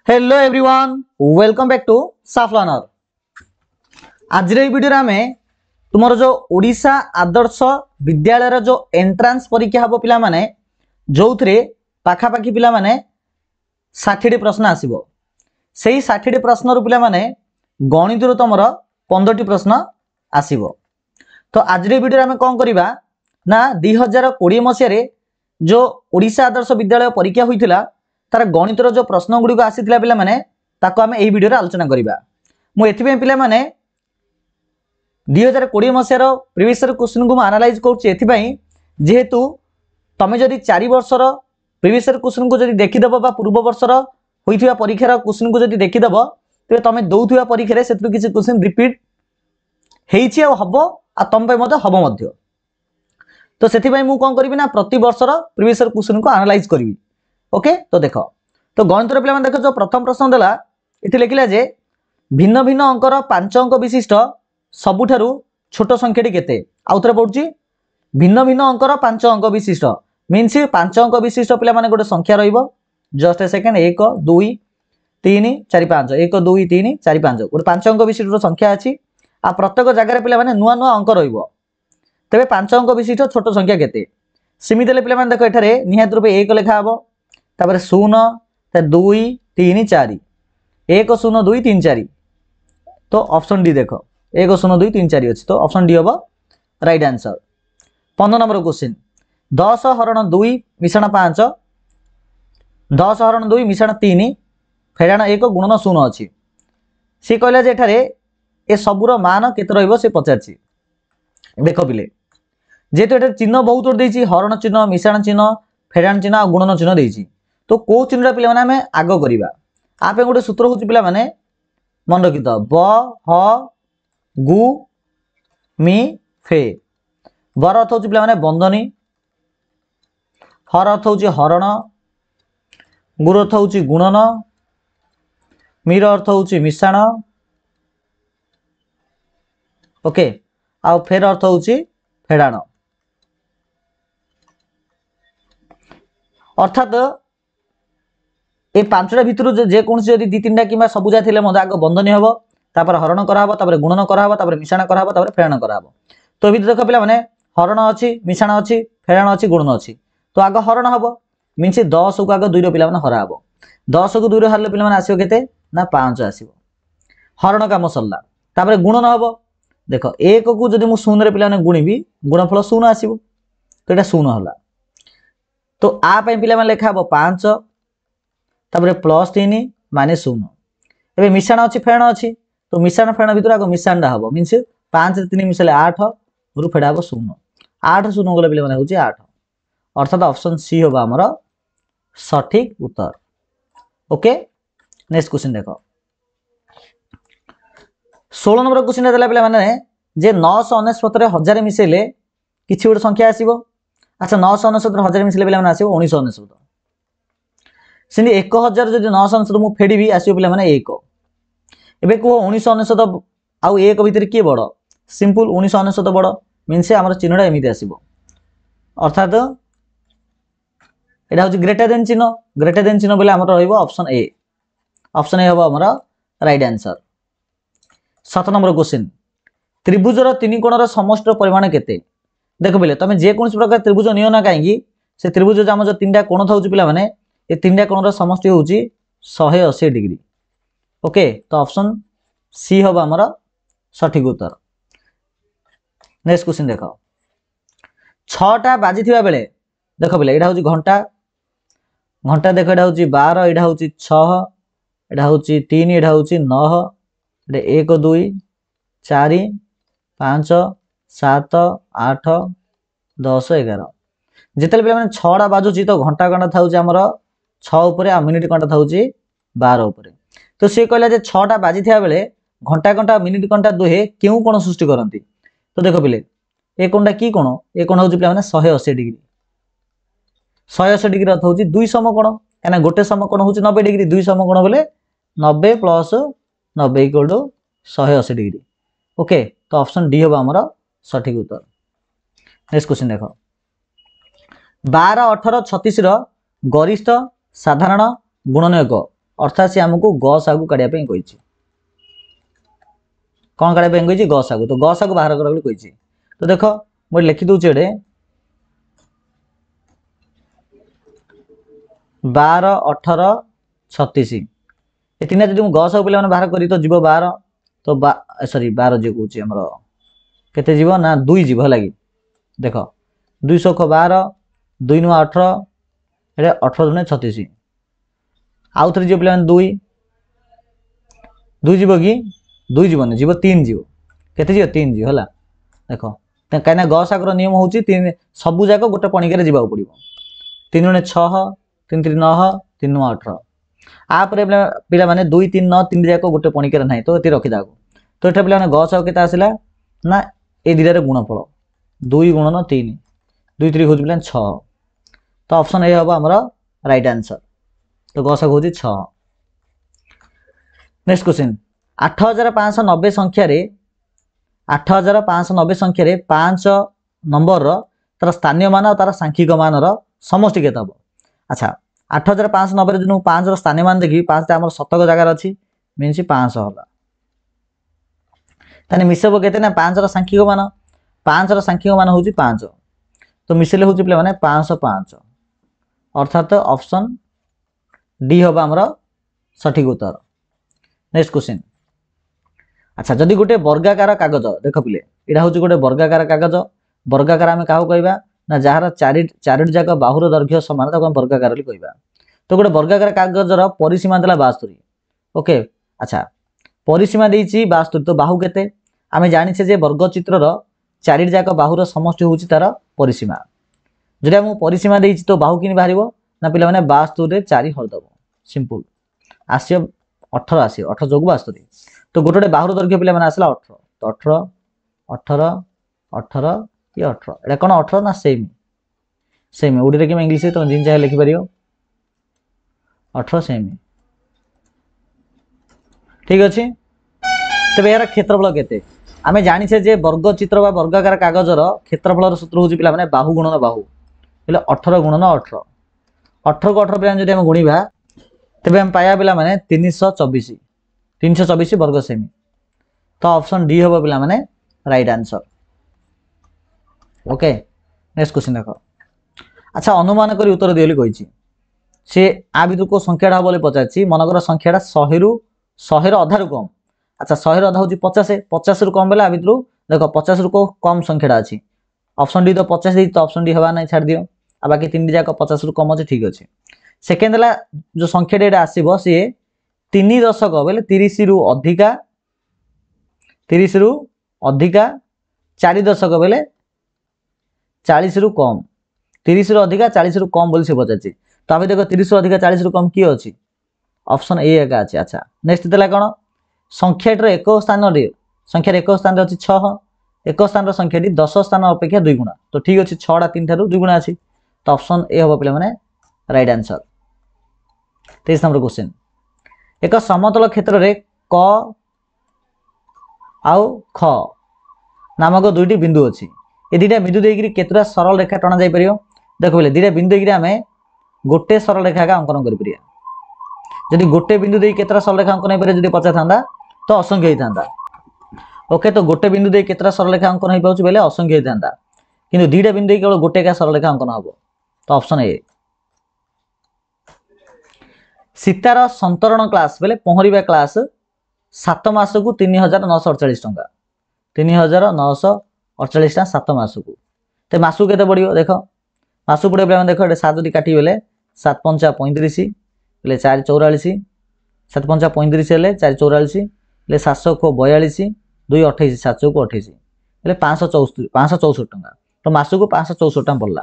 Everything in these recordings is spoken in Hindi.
Hello everyone welcome back to साफ लर्नर। आज वीडियो आम तुम जो ओडिशा आदर्श विद्यालय जो एंट्रांस परीक्षा हम पिला माने जो थे पाखापाखी पिला माने 60 प्रश्न आसीबो। सेही 60 प्रश्न रु पिला माने गणित रु तुमर 15 प्रश्न आसीबो। तो आज वीडियो आम कौन करवा ना 2020 मसीह जो ओडिशा आदर्श विद्यालय परीक्षा होइथिला तार गणितर जो प्रश्न गुड़िक आसीथिला पिला माने ताको आमे एही वीडियो रे आलोचना करिबा। मु एथिबे पिला माने 2020 मसीहार प्रीवियस क्वेश्चन को मु एनालाइज करछि एथिबई जेहेतु तमे जदि 4 वर्षर प्रीवियस क्वेश्चन को जदि देखिदबो बा पूर्व वर्षर होइथिबा परीक्षार क्वेश्चन को जदि देखिदबो तबे तमे दउथिबा परीक्षा रे सेतु किछि क्वेश्चन रिपीट हेइछि आ हबो आ तम पे मते हबो मध्य। तो सेथिबई मु कोन करबी ना प्रति वर्षर प्रीवियस क्वेश्चन को एनालाइज करबी। ओके तो देख तो गणित पे देख जो प्रथम प्रश्न देला इथे लिखिला जे भिन्न भिन्न अंकर 5 अंक विशिष्ट सबुठारु छोट संख्याटी केते आउथरे पडुची भिन्न भिन्न अंकर 5 अंक विशिष्ट मीन्स 5 अंक विशिष्ट पिला माने गोटे संख्या रहिबो जस्ट ए सेकंड 1 2 3 4 5 1 2 3 4 5 गोटे 5 अंक विशिष्ट संख्या अछि आ प्रत्येक जगह पिला माने नुआ नुआ अंक रहिबो तबे 5 अंक विशिष्ट छोट संख्या केते सिमितले पिला माने देखो एठारे निहात रूपे 1 लिखा हबो तापर 0 2 3 4 1 0 2 3 4 तो ऑप्शन डी देखो 1 0 2 3 4 अछि तो ऑप्शन डी होबो राइट आंसर। 15 नंबर क्वेश्चन 10 हरण 2 मिश्रण 5 10 हरण 2 मिश्रण 3 फेराण 1 गुणन 0 अछि से कहला जे एठारे ए सबुर मान केते रहइबो से पचारछि। देखो पिले जेतो एटा चिन्ह बहुत देछि हरण चिन्ह मिश्रण चिन्ह फेराण चिन्ह आ गुणन चिन्ह देछि तो को चिन्हटा पिला माने हमें आगो करिबा आपे गोटे सूत्र होछि पिला माने मन रखि त ब ह गु मि फे बर अर्थ होछि पिला माने बंधनी हर अर्थ होछि हरण गुर अर्थ होछि गुणन मीर अर्थ होछि मिश्रण ओके आ फेर अर्थ होछि फेडाण अर्थात ए पांचटा भितर जे कौन से दी तीन कि सबुजा थे आग बंधनी हम तापर हरण कराब तापर गुणन कराब तापर मिश्रण कराब तापर फेराण कराब। तो ये देख पिला माने हरण अच्छी मिश्रण अच्छी फेराण अच्छी गुणन अच्छी तो आग हरण हम मीनस 10 को आग 2 पिला माने हरा हम 10 को 2 हारले पिला माने आसीबो केते ना 5 आसीबो हरण काम सरला तापर गुणन हम देख 1 को जदि मु 0 रे पिला माने गुणिबी गुणफल 0 आसीबो तो एटा 0 होला तो आ पे पिला माने लेखा हम 5 तापर +3 माइनस 0 एबे मिश्रण अच्छी फेराण अच्छी तो मिश्रण फेराण भितर आग मिश्रण हम मीनस 5 रे 3 मिसले 8 रु फेडा हम 0 8 0 गले पिले माने होची 8 अर्थात ऑप्शन सी होबा हमर सठिक उत्तर। ओके नेक्स्ट क्वेश्चन देखो 16 नंबर क्वेश्चन देला पिले माने जे 999 रे 1000 मिसेले किछि गोटे संख्या आसीबो अच्छा 999 रे 1000 मिसेले पिले माने आसीबो 1999 सिंधी 1000 जदि 999 मु फेडीबी आसीबो पिला माने 1 एबे को 1999 आउ 1 भीतर के बड़ सिंपल 1999 बड़ मीनस हमर चिन्हटा एमिति आसीबो अर्थात एटा होची ग्रेटर देन चिन्ह बोले हमर रहइबो ऑप्शन ए होबो हमर राइट आंसर। 7 नंबर क्वेश्चन त्रिभुजर तीन कोणर समष्टिर परिमाण केते देखो बोले तमे जे कोन प्रकार त्रिभुज नियो ना काहेकि से त्रिभुज जो हम जो तीनटा कोण थाउची पिला माने ए तीनटा कोणर समष्टि होची 180 डिग्री। ओके तो ऑप्शन सी होबा हमर सठिक उत्तर। नेक्स्ट क्वेश्चन देखो 6टा बाजी थिबा बेले देखो बोले एटा होची घंटा देखो एटा होची 12 एटा होची 6 एटा होची 3 एटा होची 9 एटा 1 2 4 5 7 8 10 11 जितले पे माने 6टा बाजुची तो घंटा घंटा थाउची हमर 6 ऊपर आ मिनिट घंटा थाउची 12 ऊपर तो से कहला जे 6टा बाजी थिया बेले घंटा घंटा मिनिट घंटा दुहे केउ कोण सृष्टि करंती तो देखो पिले ए कोणटा की कोण ए कोण होची पिला माने 180 डिग्री 180 डिग्री अर्थ होची दुई समकोण काना गोटे समकोण होची 90 डिग्री दुई समकोण बोले 90 plus 90 equal to 180 degree. Okay तो ऑप्शन डी होबा हमर सठिक उत्तर। नेक्स्ट क्वेश्चन देखो 12 18 36 रो गरिष्ठ साधारण गुणनयोग अर्थात सी आमको गसागु काढ़िया पे कहिछि कौन काढ़िया पे कहिछि गसागु तो गसागु बाहर करा बोली कहिछि तो देखो मु लिखि दउछि एडे 12 18 36 ए तीन जदि मु गसागु पिला माने बाहर करी तो जीव 12 तो सॉरी 12 जे कहूछि हमरो केते जीव ना 2 जीव हला कि देखो 200 को 12 2 नु 18 एडे 18 दुने 36 आउ थरे जीव पिला माने 2 2 जीव कि 2 जीव ने जीव 3 जीव केते जीव 3 जीव हला देखो कहीं गसागर नियम हूँ सबू जाक गोटे पणिकार जावाक पड़ो 3 ने 6 3 3 9 3 9 18 आपर पिला माने 2 3 9 3 जाक गोटे पणिकार ना तो ये रखी दाको तो ये पिला गसाग के आसला ना ये दुटार गुणफल 2 गुणन 3 2 3 हूँ पिला 6 तो ऑप्शन ए हम आमर राइट आंसर तो गसाग हूँ 6। नेक्स्ट क्वेश्चन 8590 संख्यार 8590 संख्यार 5 नंबर तार स्थानीय मान और तार सांख्यिक मान समष्टि केते हम अच्छा 8590 जो 5 स्थानीय मान देखी 5 आम शतक जगार अच्छी मीनस 500 होला ताने मिसेब केते ना 5 सांख्यिक मान 5 सांख्यिक मान हूँ 5 तो मिसेले हूँ पे मैंने 505 अर्थात ऑप्शन डी हम आमर सठिक उत्तर। नेक्स्ट क्वेश्चन अच्छा जदि गोटे वर्गाकार कागज देख पिले यहाँ हूँ गोटे वर्गाकार कागज वर्गाकार आम क्या कहवा ना जार चारोटी जाक बाहुर दैर्घ्य समान वर्गाकार कहवा तो गोटे वर्गाकार कागजर परिसीमा देला 72 ओके अच्छा परिसीमा देइछि 72 तो बाहु केते आम जाने जे वर्गचित्रर चारिटी जाक बाहुर समष्टि हूँ तार परिसीमा जदि आम परिसीमा देइछि तो बाहु कि बाहर ना पिला माने 72 रे 4 हरदब सिंपल आसियो 18 आसियो 18 जोग 72 तो गोटे बाहुर दैर्घ्य पिला माने आसला 18 तो 18 18 18 ये 18 एटा कौन 18 ना सेम सेम ओडी रे कि इंग्लिश तो जिन चाहे लिखि परियो 18 सेम ठीक अछि तबे यार क्षेत्रफल केते आमे जानि छे जे वर्गचित्र बा वर्गाकार कागजर क्षेत्रफलर सूत्र होची पिला माने बाहु गुणन बाहु એટલે 18 गुणन 18 18 को 18 पिला जदि हम गुणिबा तबे हम पाया पिला माने 324 वर्ग सेमी तो ऑप्शन डी हम पिला माने right answer okay. Next question देखो अच्छा अनुमान करी उत्तर दियली कहिछि से आ भितर को संख्याटा हम बोले पचाछि मनकर संख्याटा 100 रु 100 रो अधा रु कम अच्छा 100 रो अधा होछि 50 50 रु कम बेला आ भितर देखो 50 रु को कम संख्याटा अछि ऑप्शन डी तो 50 दी तो ऑप्शन डी हवा नहीं छाड़ दियो आ बाकी 3 जाक 50 रु कम अछि ठीक अछि। सेकेंड ला जो संख्या डेटा आसीबो से 3 दशक बेले 30 रु अधिका 4 दशक बेले 40 रु कम 30 रु अधिका 40 रु कम बोली से पचाछि तो आबे देखो 30 रु अधिका 40 रु कम की अछि ऑप्शन ए एका अछि अच्छा। नेक्स्ट देला कोन संख्याटर एक स्थान रे संख्यार एक स्थान रे अछि 6 एक स्थान रो संख्याटी 10 स्थान अपेक्षा 2 गुणा तो ठीक अछि 6 टा 3 थारु 2 गुणा अछि तो ऑप्शन ए हबो पिला माने राइट आंसर। 23 नंबर क्वेश्चन एक समतल क्षेत्र रे क आउ ख नामक दुईटी बिंदु अछि ए दुईटा बिंदु देकिरी केतरा सरल रेखा टना जाय परियो देखो बोले दुईटा बिंदु देकिरी आमे गोटे सरल रेखा का अंकन करि परिया जदि गोटे बिंदु देकी केतरा सरल रेखा अंकन होई जदि पचा थांदा तो असंख्य होइथांदा ओके तो गोटे बिंदु देकी केतरा सरल रेखा अंकन होई पाउछ बेले असंख्य होइथांदा किंतु दुईटा बिंदु देकी केवल गोटे का सरल रेखा अंकन हबो तो ऑप्शन ए। सीतार संतरण क्लास बेले पहरिबा क्लास 7 मास को 3948 टंका 3948 टा 7 मास को ते मासु केते पड़ियो देखो मासु पड़े बेले देखो 7 दी काटी बेले 7 5 35 बेले 4 44 7 5 35 हेले 4 44 बेले 700 को 42 2 28 700 को 28 बेले 564 टंका तो मासु को 564 टंका पड़ला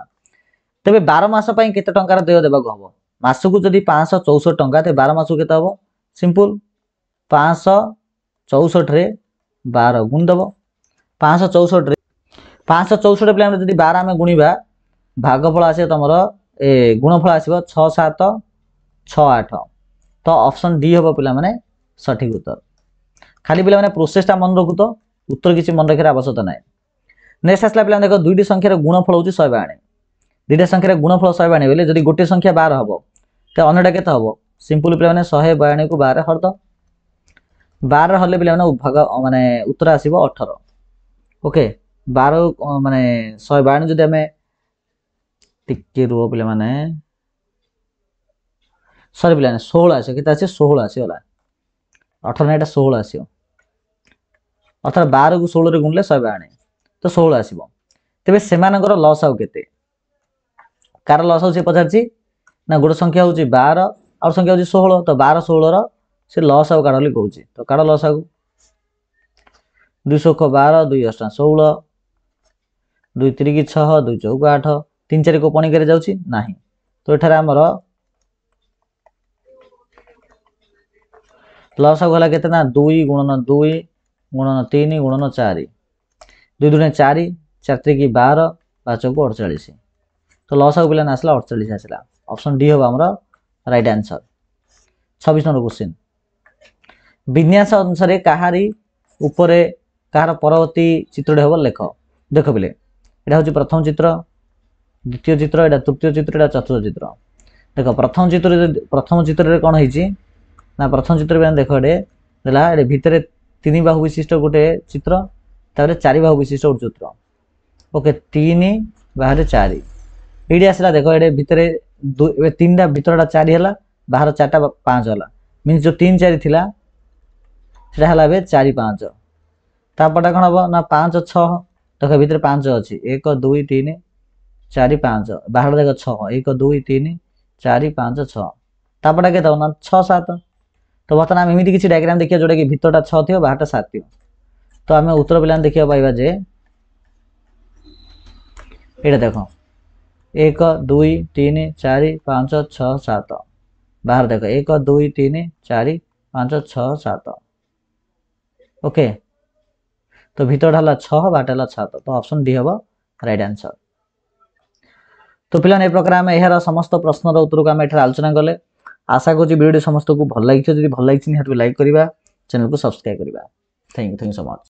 तेबे 12 मास पई केते टंकार देय देबाक हबो मासुक जदि 564 टंका ते 12 मासु केते हबो सिंपल 564 रे 12 गुण दबो 564 रे 564 प्ले जदि 12 में गुणिबा भागफल आसे तमरो ए गुणफल आसीबो 6 7 6 8 तो ऑप्शन डी हबो पिला माने सठिक उत्तर खाली पिला माने प्रोसेसटा मन रखु तो उत्तर किछि मन रखिरा आवश्यकता नै। नेक्स्ट आसला पिला देखो दुईटी संख्यार गुणफल होची 100 दुईटा संख्यार गुणफल 100 बेले जदि गोटे संख्या 12 हबो ते अन्यटा केते हबो सिंपल पे 142 को 12 हरद 12 हले पे भाग माने उत्तर आसीबो 18 ओके 12 माने 142 जदि आमे टिके रो पे माने सॉरी पे 16 आसे केते आसे 16 आसी होला 18 एटा 16 आसीओ अर्थात 12 को 16 रे गुणले 142 तो 16 आसीबो तेबे सेमानकर लॉस आउ केते कार लॉस हो से पचारछि ना गोटे संख्या होची 12 और संख्या होची 16 तो 12 16 रो से लॉस आउ काढली कहूची तो काढ लॉस आउ 200 को 12 2 8 16 2 3 की 6 2 4 8 3 4 को पणी करे जाउची नाही तो एठारे हमर लॉस आउ होला केते ना 2 गुणन 2 गुणन 3 गुणन 4 2 दुने 4 4 3 की 12 5 को 48 तो लॉस आउ पिलान आसला 48 आसला ऑप्शन डी होबा हमर राइट आंसर 26 नंबर क्वेश्चन विन्यास अनुसार कहारी ऊपरे कहार परवर्ती चित्रटे होबो लेख देखो बिले एटा होची प्रथम चित्र द्वितीय चित्र एटा तृतीय चित्र एटा चतुर्थ चित्र देखो प्रथम चित्र रे कोन होईची ना प्रथम चित्र में देखो एडे देला एडे भितरे 3 बाहु विशिष्ट गोटे चित्र तारे 4 बाहु विशिष्ट गोटे चित्र ओके 3 बाहर 4 एडी आसला देखो एडे भितरे 3 टा भितरटा 4 हला बाहर 4टा 5 हला मींस जो 3 4 थिला सेटा हला बे 4 5 तापटा कोन हबो ना 5 6 देखो भितरे 5 अछि 1 2 3 4 5 बाहर देखो 6 1 2 3 4 5 6 तापटा के ना 6 7 तो बर्तमान आम एमती किसी डायग्राम देखिए जोटा कि भितरटा 6 थी बाहरटा 7 थी तो आम उत्तर पे देखा पाइबा जे ये देख 1 2 3 4 5 6 7 बाहर देख 1 2 3 4 5 6 7 ओके तो भितर हला 6 बाहर हला 7 तो ऑप्शन डी हम राइट आंसर तो पिला ए प्रकार आम यार समस्त प्रश्नर उत्तर को आम एठार आलोचना कले आशा करूँ वीडियो समस्त को भल लगी जब भल लगी निहाती लाइक करवा चैनल को सब्सक्राइब करवा थैंक यू सो मच।